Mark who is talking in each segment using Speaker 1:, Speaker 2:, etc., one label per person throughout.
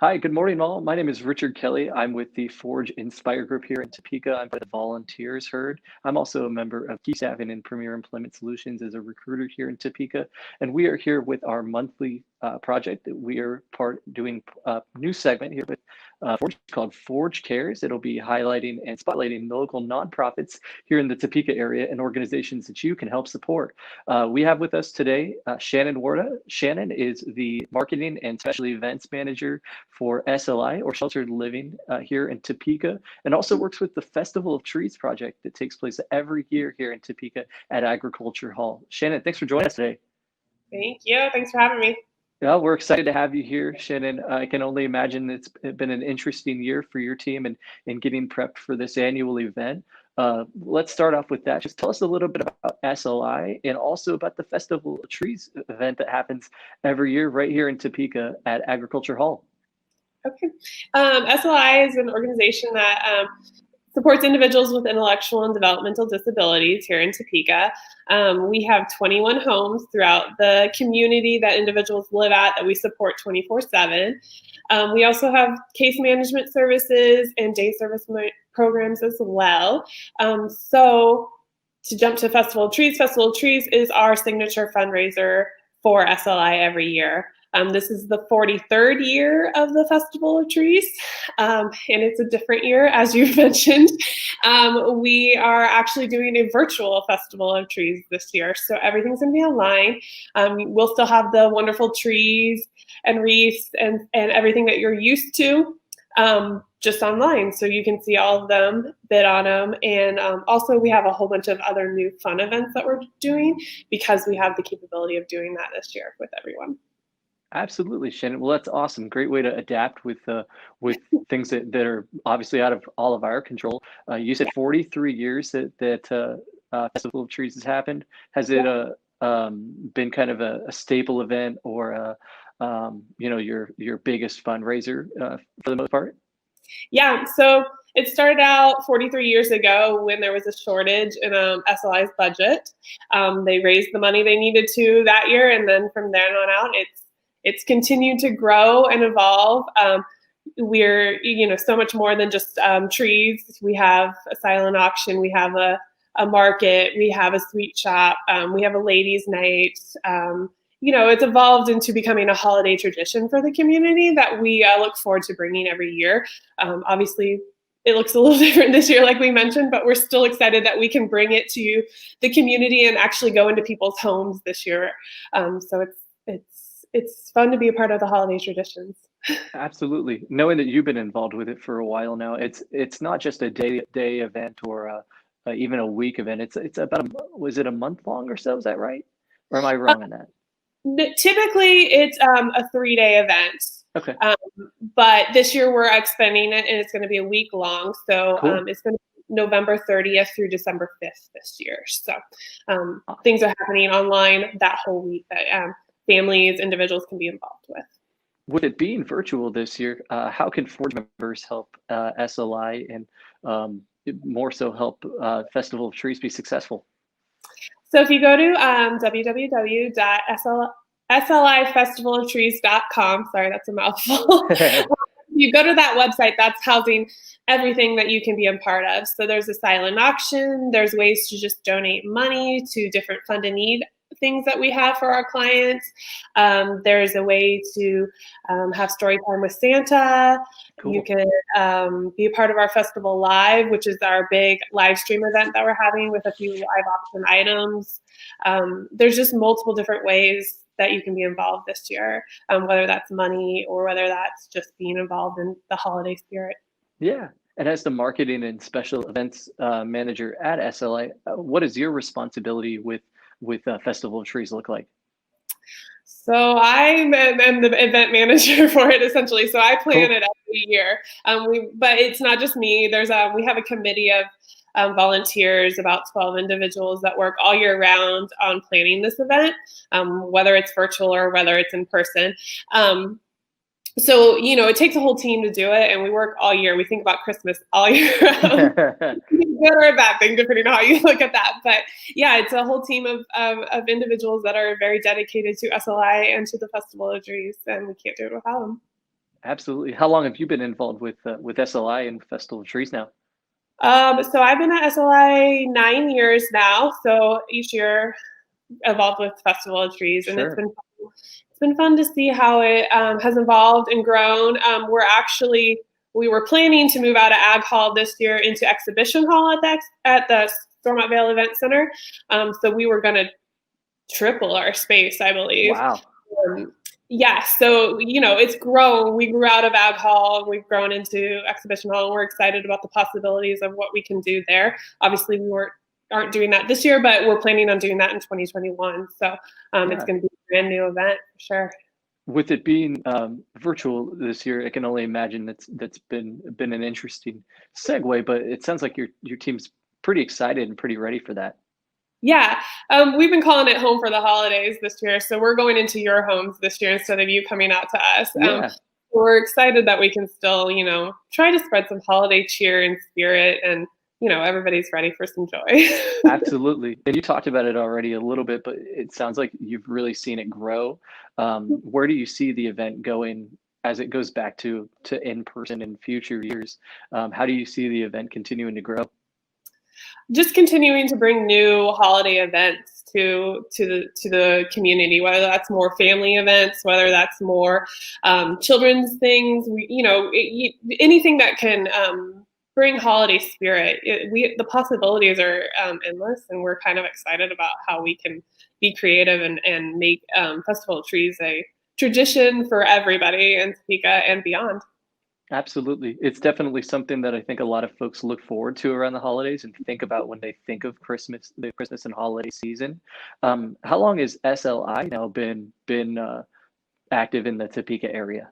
Speaker 1: Hi, good morning, all. My name is Richard Kelly. I'm with the Forge Inspire group here in Topeka. I'm the volunteers herd. I'm also a member of Key Staffing and Premier Employment Solutions as a recruiter here in Topeka. And we are here with our monthly project that we are doing a new segment here with Forge called Forge Cares. It'll be highlighting and spotlighting the local nonprofits here in the Topeka area and organizations that you can help support. We have with us today Shannon Warta. Shannon is the Marketing and Special Events Manager for SLI, or Sheltered Living, here in Topeka, and also works with the Festival of Trees project that takes place every year here in Topeka at Agriculture Hall. Shannon, thanks for joining us today.
Speaker 2: Thank you. Thanks for having me.
Speaker 1: Yeah, we're excited to have you here, Shannon. I can only imagine it's been an interesting year for your team and getting prepped for this annual event. Let's start off with that. Just tell us a little bit about SLI and also about the Festival of Trees event that happens every year right here in Topeka at Agriculture Hall.
Speaker 2: Okay. SLI is an organization that supports individuals with intellectual and developmental disabilities here in Topeka. We have 21 homes throughout the community that individuals live at that we support 24/7. We also have case management services and day service programs as well. So to jump to Festival of Trees is our signature fundraiser for SLI every year. This is the 43rd year of the Festival of Trees, and it's a different year, as you mentioned. We are actually doing a virtual Festival of Trees this year, so everything's going to be online. We'll still have the wonderful trees and wreaths and everything that you're used to, just online, so you can see all of them, bid on them, and also we have a whole bunch of other new fun events that we're doing because we have the capability of doing that this year with everyone.
Speaker 1: Absolutely, Shannon. Well, that's awesome. Great way to adapt with things that are obviously out of all of our control. You said 43 years that Festival of Trees has happened. Has it been kind of a staple event or your biggest fundraiser for the most part?
Speaker 2: Yeah, so it started out 43 years ago when there was a shortage in SLI's budget. They raised the money they needed to that year, and then from then on out, it's continued to grow and evolve. We're so much more than just trees. We have a silent auction. We have a market. We have a sweet shop. We have a ladies' night. It's evolved into becoming a holiday tradition for the community that we look forward to bringing every year. Obviously, it looks a little different this year, like we mentioned, but we're still excited that we can bring it to the community and actually go into people's homes this year. So it's fun to be a part of the holiday traditions.
Speaker 1: Absolutely. Knowing that you've been involved with it for a while now, it's not just a day event or even a week event. It's about was it a month long or so? Is that right? Or am I wrong on that?
Speaker 2: Typically, it's a 3-day event.
Speaker 1: Okay.
Speaker 2: But this year we're expanding it, and it's going to be a week long. So
Speaker 1: Cool.
Speaker 2: it's going to be November 30th through December 5th this year. So things are happening online that whole week that families, individuals can be involved with.
Speaker 1: With it being virtual this year, how can Forge members help SLI and more so help Festival of Trees be successful?
Speaker 2: So if you go to www.slifestivaloftrees.com, sorry, that's a mouthful. You go to that website, that's housing everything that you can be a part of. So there's a silent auction. There's ways to just donate money to different fund and need things that we have for our clients. There's a way to have story time with Santa.
Speaker 1: Cool.
Speaker 2: You can be a part of our Festival Live, which is our big live stream event that we're having with a few live auction items. There's just multiple different ways that you can be involved this year, whether that's money or whether that's just being involved in the holiday spirit.
Speaker 1: Yeah. And as the marketing and special events manager at SLI, what is your responsibility with Festival of Trees look like?
Speaker 2: So I'm the event manager for it essentially. So I plan it every year. But it's not just me. We have a committee of volunteers, about 12 individuals that work all year round on planning this event, whether it's virtual or whether it's in person. So, it takes a whole team to do it, and we work all year. We think about Christmas all year round. Good or a bad thing, depending on how you look at that. But yeah, it's a whole team of individuals that are very dedicated to SLI and to the Festival of Trees, and we can't do it without them.
Speaker 1: Absolutely. How long have you been involved with SLI and Festival of Trees now?
Speaker 2: So I've been at SLI 9 years now. So each year involved with Festival of Trees, and
Speaker 1: Sure.
Speaker 2: it's been fun to see how it has evolved and grown. We were planning to move out of Ag Hall this year into Exhibition Hall at the Stormont Vale Event Center. So we were going to triple our space, I believe.
Speaker 1: Wow.
Speaker 2: Um, yeah, so it's grown. We grew out of Ag Hall and we've grown into Exhibition Hall, and we're excited about the possibilities of what we can do there. Obviously, aren't doing that this year, but we're planning on doing that in 2021. So it's
Speaker 1: Yeah.
Speaker 2: going to be a brand new event for sure.
Speaker 1: With it being virtual this year, I can only imagine that's been an interesting segue. But it sounds like your team's pretty excited and pretty ready for that.
Speaker 2: Yeah, we've been calling it home for the holidays this year. So we're going into your homes this year instead of you coming out to us.
Speaker 1: Yeah.
Speaker 2: We're excited that we can still, try to spread some holiday cheer and spirit, and everybody's ready for some joy.
Speaker 1: Absolutely. And you talked about it already a little bit, but it sounds like you've really seen it grow. Where do you see the event going as it goes back to in person in future years? How do you see the event continuing to grow?
Speaker 2: Just continuing to bring new holiday events to the community, whether that's more family events, whether that's more children's things. Anything that can bring holiday spirit. The possibilities are endless, and we're kind of excited about how we can be creative and make Festival of Trees a tradition for everybody in Topeka and beyond.
Speaker 1: Absolutely. It's definitely something that I think a lot of folks look forward to around the holidays and think about when they think of Christmas, the Christmas and holiday season. How long has SLI now been active in the Topeka area?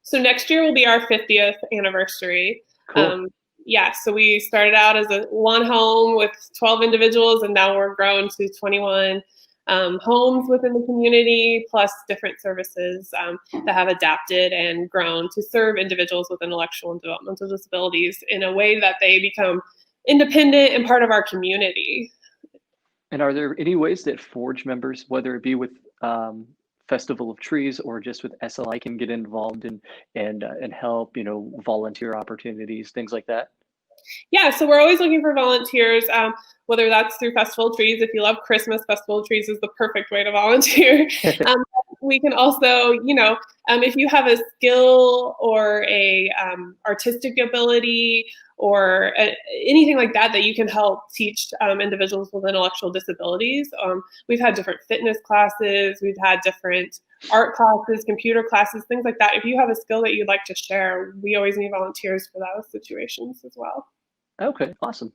Speaker 2: So next year will be our 50th anniversary.
Speaker 1: Cool.
Speaker 2: Um, yeah, so we started out as a one home with 12 individuals, and now we're grown to 21 homes within the community, plus different services that have adapted and grown to serve individuals with intellectual and developmental disabilities in a way that they become independent and part of our community.
Speaker 1: And are there any ways that Forge members, whether it be with Festival of Trees or just with SLI, can get involved and help, volunteer opportunities, things like that?
Speaker 2: Yeah, so we're always looking for volunteers, whether that's through Festival of Trees. If you love Christmas, Festival of Trees is the perfect way to volunteer. We can also, if you have a skill or a artistic ability or anything like that you can help teach individuals with intellectual disabilities. We've had different fitness classes, we've had different art classes, computer classes, things like that. If you have a skill that you'd like to share, we always need volunteers for those situations as well.
Speaker 1: Okay, awesome.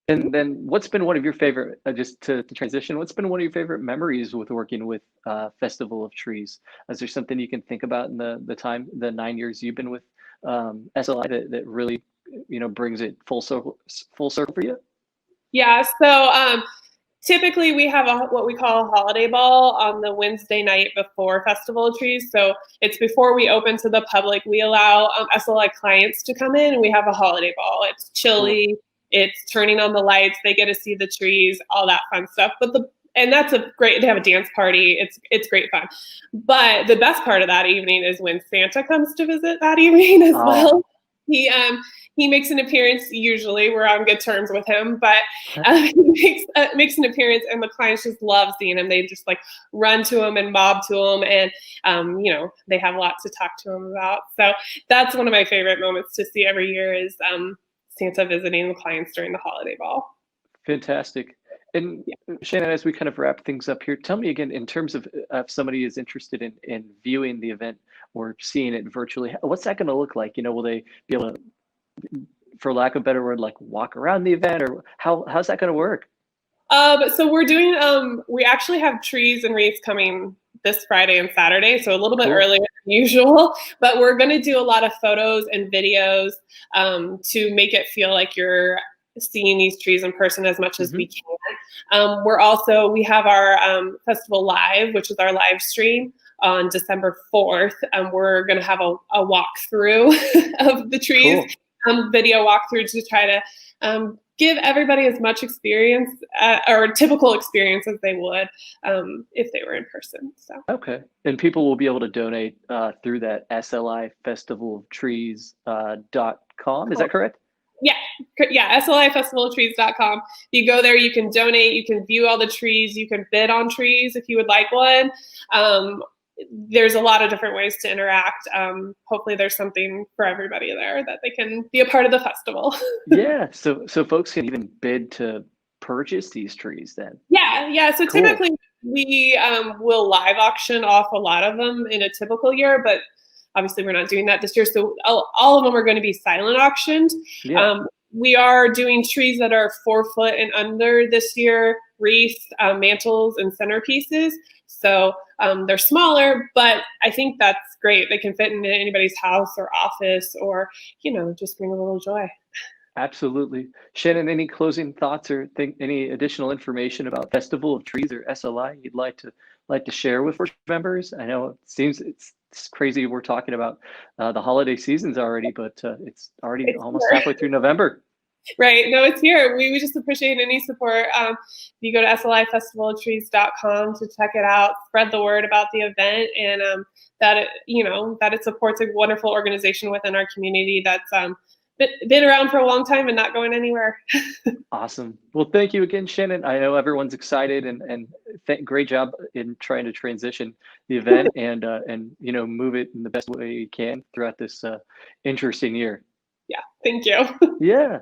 Speaker 1: And then what's been one of your favorite, just to transition, what's been one of your favorite memories with working with Festival of Trees? Is there something you can think about in the 9 years you've been with SLI that really, brings it full circle for you?
Speaker 2: Yeah, so typically we have what we call a holiday ball on the Wednesday night before Festival of Trees. So it's before we open to the public. We allow SLI clients to come in, and we have a holiday ball. It's
Speaker 1: Cool.
Speaker 2: chilly, it's turning on the lights, they get to see the trees, all that fun stuff. And that's they have a dance party. It's great fun. But the best part of that evening is when Santa comes to visit that evening as
Speaker 1: Oh,
Speaker 2: well. He makes an appearance. Usually, we're on good terms with him, but he makes an appearance, and the clients just love seeing him. They just like run to him and mob to him, and they have lots to talk to him about. So that's one of my favorite moments to see every year is Santa visiting the clients during the holiday ball.
Speaker 1: fantastic. And
Speaker 2: Yeah.
Speaker 1: Shannon, as we kind of wrap things up here, tell me again, in terms of if somebody is interested in viewing the event or seeing it virtually, what's that going to look like? Will they be able to, for lack of a better word, like walk around the event, or how's that going to work?
Speaker 2: So we're doing. We actually have trees and wreaths coming this Friday and Saturday, so a little bit
Speaker 1: Cool.
Speaker 2: earlier than usual. But we're going to do a lot of photos and videos to make it feel like you're seeing these trees in person as much as we
Speaker 1: Hmm.
Speaker 2: can. We have our festival live, which is our live stream on December 4th. We're going to have a walkthrough of the trees,
Speaker 1: Cool.
Speaker 2: video walkthrough to try to give everybody as much experience or typical experience as they would if they were in person. So.
Speaker 1: Okay. And people will be able to donate through that slifestivalofTrees.com. Is that correct?
Speaker 2: Yeah, slifestivalofTrees.com. You go there, you can donate, you can view all the trees, you can bid on trees if you would like one. There's a lot of different ways to interact. Hopefully there's something for everybody there that they can be a part of the festival.
Speaker 1: Yeah, so folks can even bid to purchase these trees then.
Speaker 2: Yeah. So
Speaker 1: Cool.
Speaker 2: typically we will live auction off a lot of them in a typical year, but obviously we're not doing that this year. So all of them are going to be silent auctioned.
Speaker 1: Yeah.
Speaker 2: We are doing trees that are 4 foot and under this year, wreaths, mantles, and centerpieces. So they're smaller, but I think that's great. They can fit into anybody's house or office, or, just bring a little joy.
Speaker 1: Absolutely. Shannon, any closing thoughts or any additional information about Festival of Trees or SLI you'd like to share with Forge members? I know it seems it's crazy we're talking about the holiday seasons already, but it's already almost halfway through November.
Speaker 2: Right. No, it's here. We just appreciate any support. You go to slifestivalofTrees.com to check it out, spread the word about the event, and that it supports a wonderful organization within our community that's been around for a long time and not going anywhere.
Speaker 1: Awesome. Well, thank you again, Shannon. I know everyone's excited and great job in trying to transition the event and move it in the best way you can throughout this interesting year.
Speaker 2: Yeah. Thank you.
Speaker 1: Yeah.